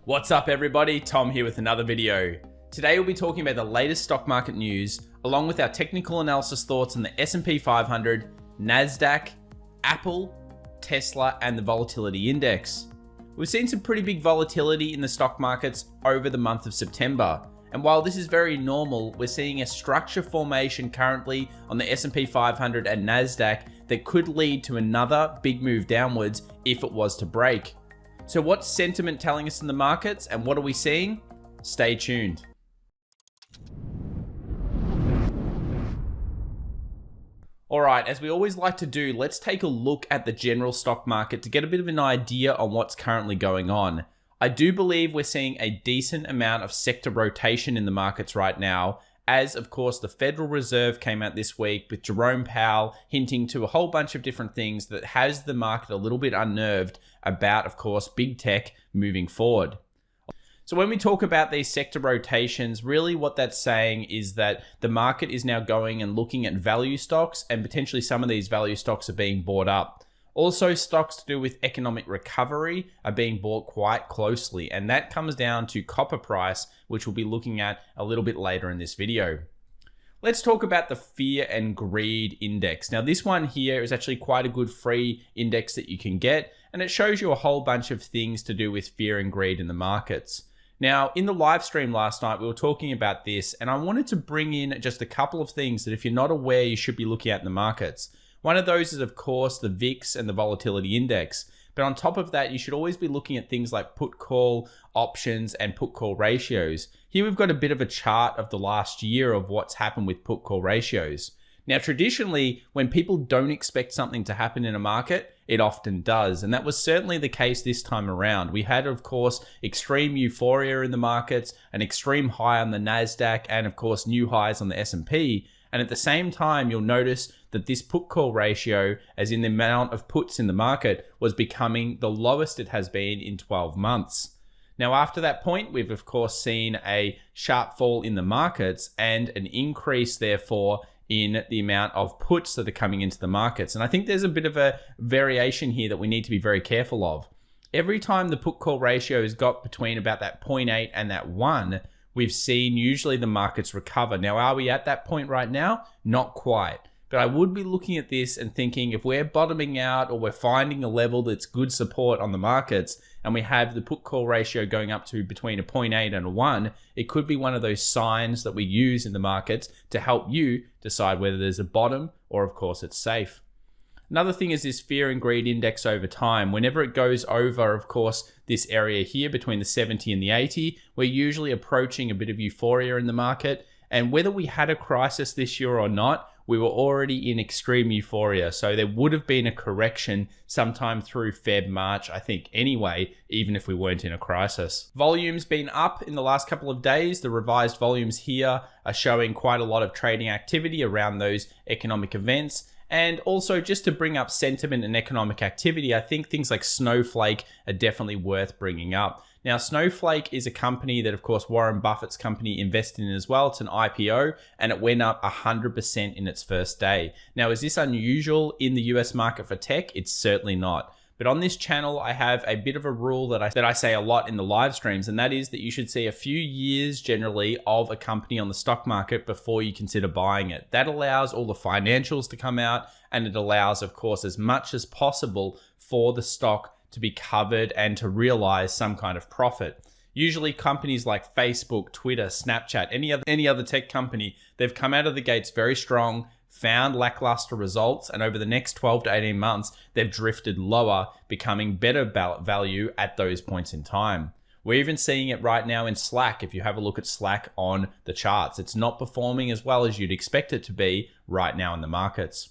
What's up everybody, Tom here with another video. Today we'll be talking about the latest stock market news, along with our technical analysis thoughts on the S&P 500, NASDAQ, Apple, Tesla, and the volatility index. We've seen some pretty big volatility in the stock markets over the month of September. And while this is very normal, we're seeing a structure formation currently on the S&P 500 and NASDAQ that could lead to another big move downwards if it was to break. So what's sentiment telling us in the markets and what are we seeing? Stay tuned. Alright, as we always like to do, let's take a look at the general stock market to get a bit of an idea on what's currently going on. I do believe we're seeing a decent amount of sector rotation in the markets right now, as of course the Federal Reserve came out this week with Jerome Powell hinting to a whole bunch of different things that has the market a little bit unnerved about, of course, big tech moving forward. So when we talk about these sector rotations, really what that's saying is that the market is now going and looking at value stocks, and potentially some of these value stocks are being bought up. Also, stocks to do with economic recovery are being bought quite closely, and that comes down to copper price, which we'll be looking at a little bit later in this video. Let's talk about the Fear and Greed Index. Now, this one here is actually quite a good free index that you can get, and it shows you a whole bunch of things to do with fear and greed in the markets. Now, in the live stream last night, we were talking about this, and I wanted to bring in just a couple of things that if you're not aware, you should be looking at in the markets. One of those is, of course, the VIX and the volatility index. But on top of that, you should always be looking at things like put-call options and put-call ratios. Here we've got a bit of a chart of the last year of what's happened with put-call ratios. Now, traditionally, when people don't expect something to happen in a market, it often does. And that was certainly the case this time around. We had, of course, extreme euphoria in the markets, an extreme high on the NASDAQ, and of course, new highs on the S&P. And at the same time, you'll notice that this put-call ratio, as in the amount of puts in the market, was becoming the lowest it has been in 12 months. Now, after that point, we've of course seen a sharp fall in the markets and an increase, therefore, in the amount of puts that are coming into the markets. And I think there's a bit of a variation here that we need to be very careful of. Every time the put-call ratio has got between about that 0.8 and that 1, we've seen usually the markets recover. Now, are we at that point right now? Not quite. But I would be looking at this and thinking if we're bottoming out or we're finding a level that's good support on the markets and we have the put-call ratio going up to between a 0.8 and a 1, it could be one of those signs that we use in the markets to help you decide whether there's a bottom or, of course, it's safe. Another thing is this Fear and Greed Index over time. Whenever it goes over, of course, this area here between the 70 and the 80, we're usually approaching a bit of euphoria in the market. And whether we had a crisis this year or not, we were already in extreme euphoria. So there would have been a correction sometime through Feb, March, I think anyway, even if we weren't in a crisis. Volume's been up in the last couple of days. The revised volumes here are showing quite a lot of trading activity around those economic events. And also, just to bring up sentiment and economic activity, I think things like Snowflake are definitely worth bringing up. Now, Snowflake is a company that, of course, Warren Buffett's company invested in as well. It's an IPO, and it went up 100% in its first day. Now, is this unusual in the US market for tech? It's certainly not. But on this channel, I have a bit of a rule that I say a lot in the live streams, and that is that you should see a few years generally of a company on the stock market before you consider buying it. That allows all the financials to come out, and it allows, of course, as much as possible for the stock to be covered and to realize some kind of profit. Usually companies like Facebook, Twitter, Snapchat, any other tech company, they've come out of the gates very strong, found lackluster results, and over the next 12 to 18 months, they've drifted lower, becoming better value at those points in time. We're even seeing it right now in Slack. If you have a look at Slack on the charts, it's not performing as well as you'd expect it to be right now in the markets.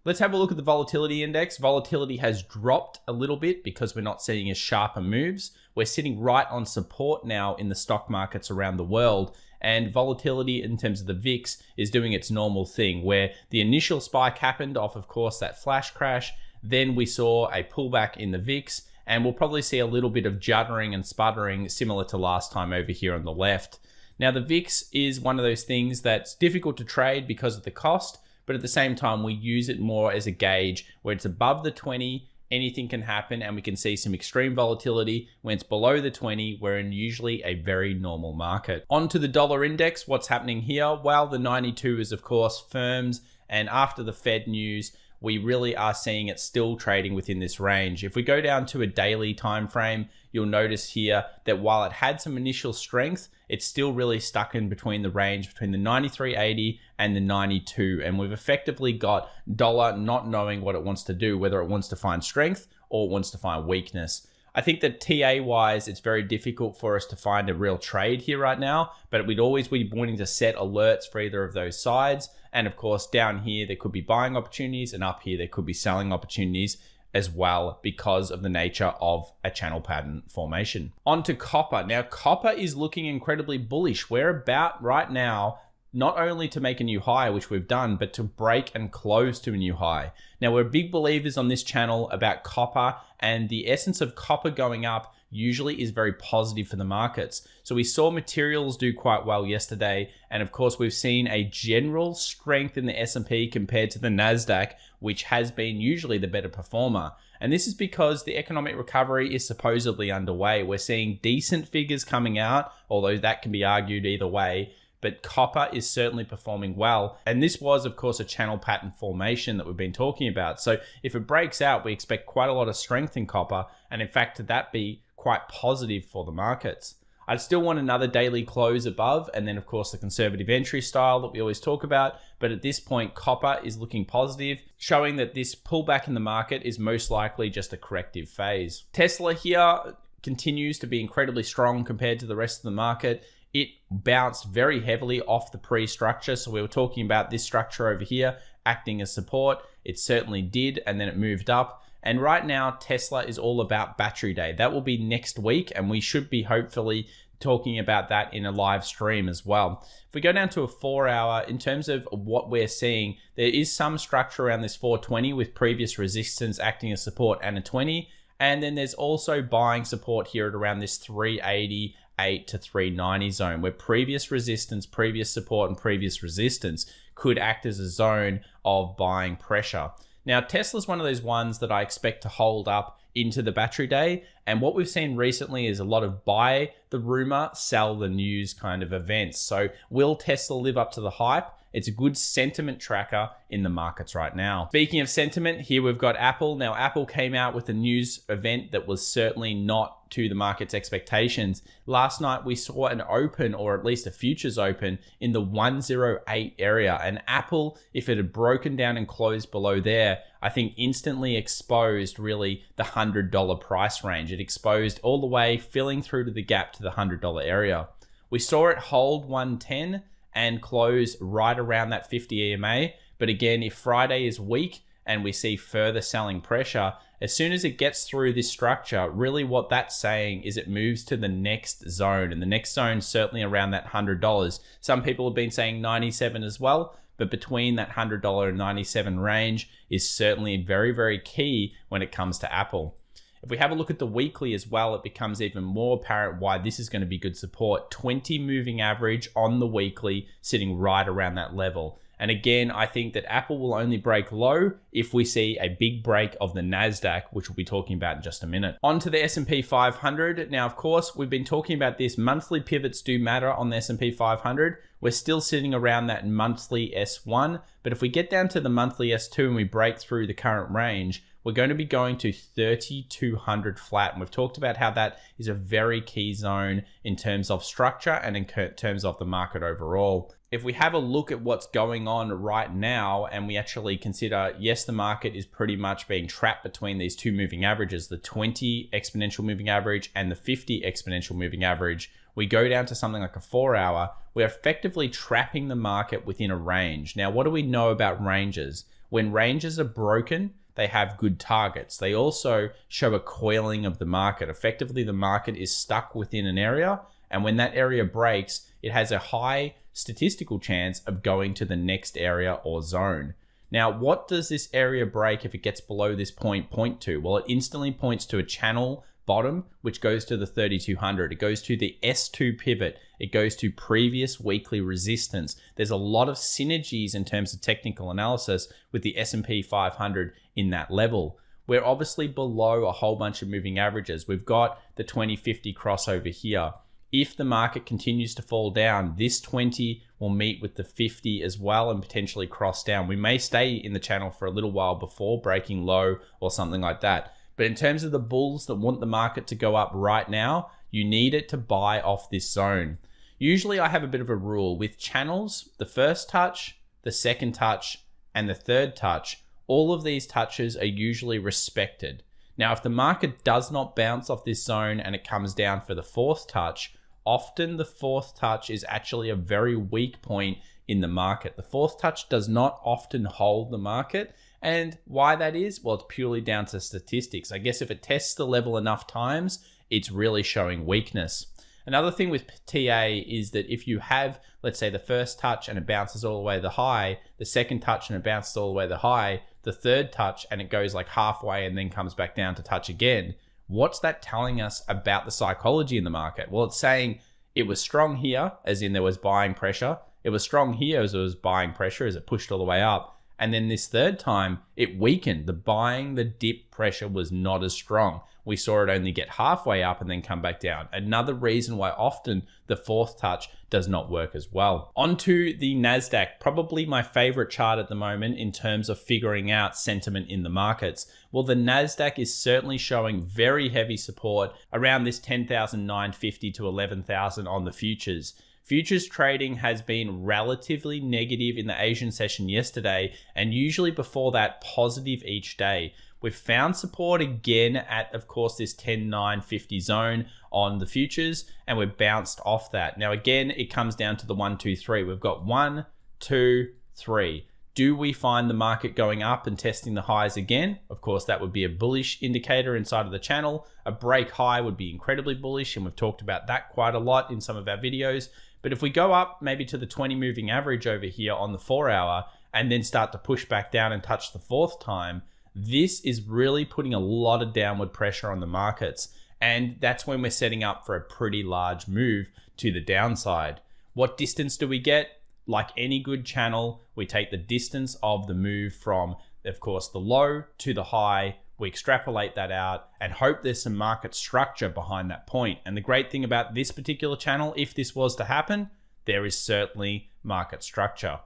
Let's have a look at the volatility index. Volatility has dropped a little bit because we're not seeing as sharper moves. We're sitting right on support now in the stock markets around the world. And volatility in terms of the VIX is doing its normal thing where the initial spike happened off, of course, that flash crash. Then we saw a pullback in the VIX, and we'll probably see a little bit of juddering and sputtering similar to last time over here on the left. Now, the VIX is one of those things that's difficult to trade because of the cost, but at the same time, we use it more as a gauge where it's above the 20, anything can happen and we can see some extreme volatility. When it's below the 20, we're in usually a very normal market. On to the dollar index, what's happening here? Well, the 92 is of course firms, and after the Fed news, we really are seeing it still trading within this range. If we go down to a daily time frame, you'll notice here that while it had some initial strength, it's still really stuck in between the range between the 93.80 and the 92. And we've effectively got dollar not knowing what it wants to do, whether it wants to find strength or it wants to find weakness. I think that TA wise, it's very difficult for us to find a real trade here right now, but we'd always be wanting to set alerts for either of those sides. And of course, down here, there could be buying opportunities, and up here, there could be selling opportunities as well because of the nature of a channel pattern formation. On to copper. Now, copper is looking incredibly bullish. We're about right now not only to make a new high, which we've done, but to break and close to a new high. Now, we're big believers on this channel about copper, and the essence of copper going up usually is very positive for the markets. So we saw materials do quite well yesterday, and of course we've seen a general strength in the S&P compared to the Nasdaq, which has been usually the better performer. And this is because the economic recovery is supposedly underway. We're seeing decent figures coming out, although that can be argued either way. But copper is certainly performing well. And this was, of course, a channel pattern formation that we've been talking about. So if it breaks out, we expect quite a lot of strength in copper. And in fact, that be quite positive for the markets. I'd still want another daily close above, and then of course the conservative entry style that we always talk about. But at this point, copper is looking positive, showing that this pullback in the market is most likely just a corrective phase. Tesla here continues to be incredibly strong compared to the rest of the market. It bounced very heavily off the pre-structure. So we were talking about this structure over here acting as support. It certainly did, and then it moved up. And right now, Tesla is all about battery day. That will be next week, and we should be hopefully talking about that in a live stream as well. If we go down to a 4 hour, in terms of what we're seeing, there is some structure around this 420 with previous resistance acting as support and a 20. And then there's also buying support here at around this 388 to 390 zone, where previous resistance, previous support, and previous resistance could act as a zone of buying pressure. Now, Tesla's one of those ones that I expect to hold up into the battery day. And what we've seen recently is a lot of buy the rumor, sell the news kind of events. So will Tesla live up to the hype? It's a good sentiment tracker in the markets right now. Speaking of sentiment, here we've got Apple. Now, Apple came out with a news event that was certainly not to the market's expectations. Last night, we saw an open, or at least a futures open, in the 108 area. And Apple, if it had broken down and closed below there, I think instantly exposed really the $100 price range. It exposed all the way, filling through to the gap to the $100 area. We saw it hold 110 and close right around that 50 EMA. But again, if Friday is weak and we see further selling pressure, as soon as it gets through this structure, really what that's saying is it moves to the next zone. And the next zone certainly around that $100. Some people have been saying 97 as well, but between that $100 and 97 range is certainly very, very key when it comes to Apple. If we have a look at the weekly as well, it becomes even more apparent why this is going to be good support. 20 moving average on the weekly, sitting right around that level. And again, I think that Apple will only break low if we see a big break of the Nasdaq, which we'll be talking about in just a minute. On to the S&P 500. Now, of course, we've been talking about this. Monthly pivots do matter on the S&P 500. We're still sitting around that monthly S1. But if we get down to the monthly S2 and we break through the current range, we're going to be going to 3,200 flat. And we've talked about how that is a very key zone in terms of structure and in terms of the market overall. If we have a look at what's going on right now and we actually consider, yes, the market is pretty much being trapped between these two moving averages, the 20 exponential moving average and the 50 exponential moving average, we go down to something like a 4 hour, we're effectively trapping the market within a range. Now, what do we know about ranges? When ranges are broken, they have good targets. They also show a coiling of the market. Effectively, the market is stuck within an area, and when that area breaks, it has a high statistical chance of going to the next area or zone. Now, what does this area break if it gets below this point point to? Well, it instantly points to a channel bottom, which goes to the 3,200. It goes to the S2 pivot. It goes to previous weekly resistance. There's a lot of synergies in terms of technical analysis with the S&P 500 in that level. we're obviously below a whole bunch of moving averages. We've got the 2050 crossover here. If the market continues to fall down, this 20 will meet with the 50 as well and potentially cross down. We may stay in the channel for a little while before breaking low or something like that. But in terms of the bulls that want the market to go up right now, you need it to buy off this zone. Usually I have a bit of a rule with channels: the first touch, the second touch, and the third touch. All of these touches are usually respected. Now, if the market does not bounce off this zone and it comes down for the fourth touch, often the fourth touch is actually a very weak point in the market. The fourth touch does not often hold the market. And why that is? Well, it's purely down to statistics. I guess if it tests the level enough times, it's really showing weakness. Another thing with TA is that if you have, let's say, the first touch and it bounces all the way to the high, the second touch and it bounces all the way to the high, the third touch and it goes like halfway and then comes back down to touch again, what's that telling us about the psychology in the market? Well, it's saying it was strong here, as in there was buying pressure. It was strong here as it was buying pressure as it pushed all the way up. And then this third time, it weakened. The buying, the dip pressure was not as strong. We saw it only get halfway up and then come back down. Another reason why often the fourth touch does not work as well. Onto the NASDAQ, probably my favorite chart at the moment in terms of figuring out sentiment in the markets. Well, the NASDAQ is certainly showing very heavy support around this 10,950 to 11,000 on the futures. Futures trading has been relatively negative in the Asian session yesterday, and usually before that, positive each day. We've found support again at, of course, this 10,950 zone on the futures, and we've bounced off that. Now, again, it comes down to the 1, 2, 3. We've got 1, 2, 3. Do we find the market going up and testing the highs again? Of course, that would be a bullish indicator inside of the channel. A break high would be incredibly bullish, and we've talked about that quite a lot in some of our videos. But if we go up maybe to the 20 moving average over here on the 4 hour and then start to push back down and touch the fourth time, this is really putting a lot of downward pressure on the markets. And that's when we're setting up for a pretty large move to the downside. What distance do we get? Like any good channel, we take the distance of the move from, of course, the low to the high. We extrapolate that out and hope there's some market structure behind that point. And the great thing about this particular channel, if this was to happen, there is certainly market structure.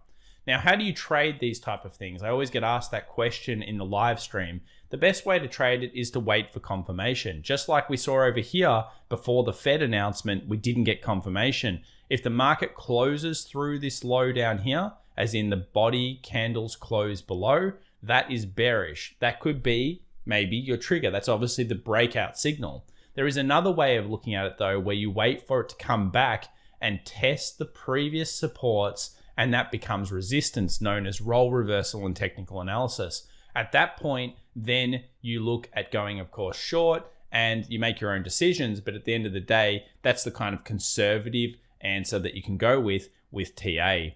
Now, how do you trade these type of things? I always get asked that question in the live stream. The best way to trade it is to wait for confirmation. Just like we saw over here before the Fed announcement, we didn't get confirmation. If the market closes through this low down here, as in the body candles close below, that is bearish. That could be maybe your trigger. That's obviously the breakout signal. There is another way of looking at it though, where you wait for it to come back and test the previous supports, and that becomes resistance, known as role reversal in technical analysis. At that point, then you look at going, of course, short, and you make your own decisions. But at the end of the day, that's the kind of conservative answer that you can go with TA.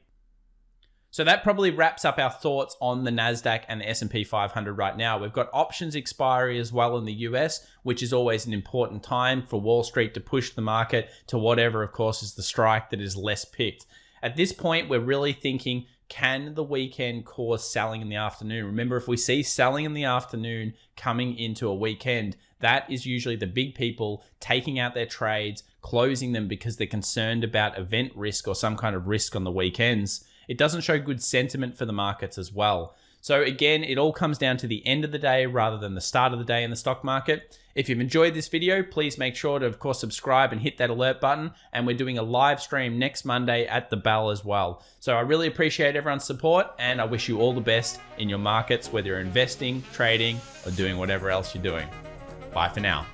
So that probably wraps up our thoughts on the NASDAQ and the S&P 500 right now. We've got options expiry as well in the US, which is always an important time for Wall Street to push the market to whatever, of course, is the strike that is less picked. At this point, we're really thinking, can the weekend cause selling in the afternoon? Remember, if we see selling in the afternoon coming into a weekend, that is usually the big people taking out their trades, closing them because they're concerned about event risk or some kind of risk on the weekends. It doesn't show good sentiment for the markets as well. So again, it all comes down to the end of the day rather than the start of the day in the stock market. If you've enjoyed this video, please make sure to, of course, subscribe and hit that alert button. And we're doing a live stream next Monday at the bell as well. So I really appreciate everyone's support, and I wish you all the best in your markets, whether you're investing, trading, or doing whatever else you're doing. Bye for now.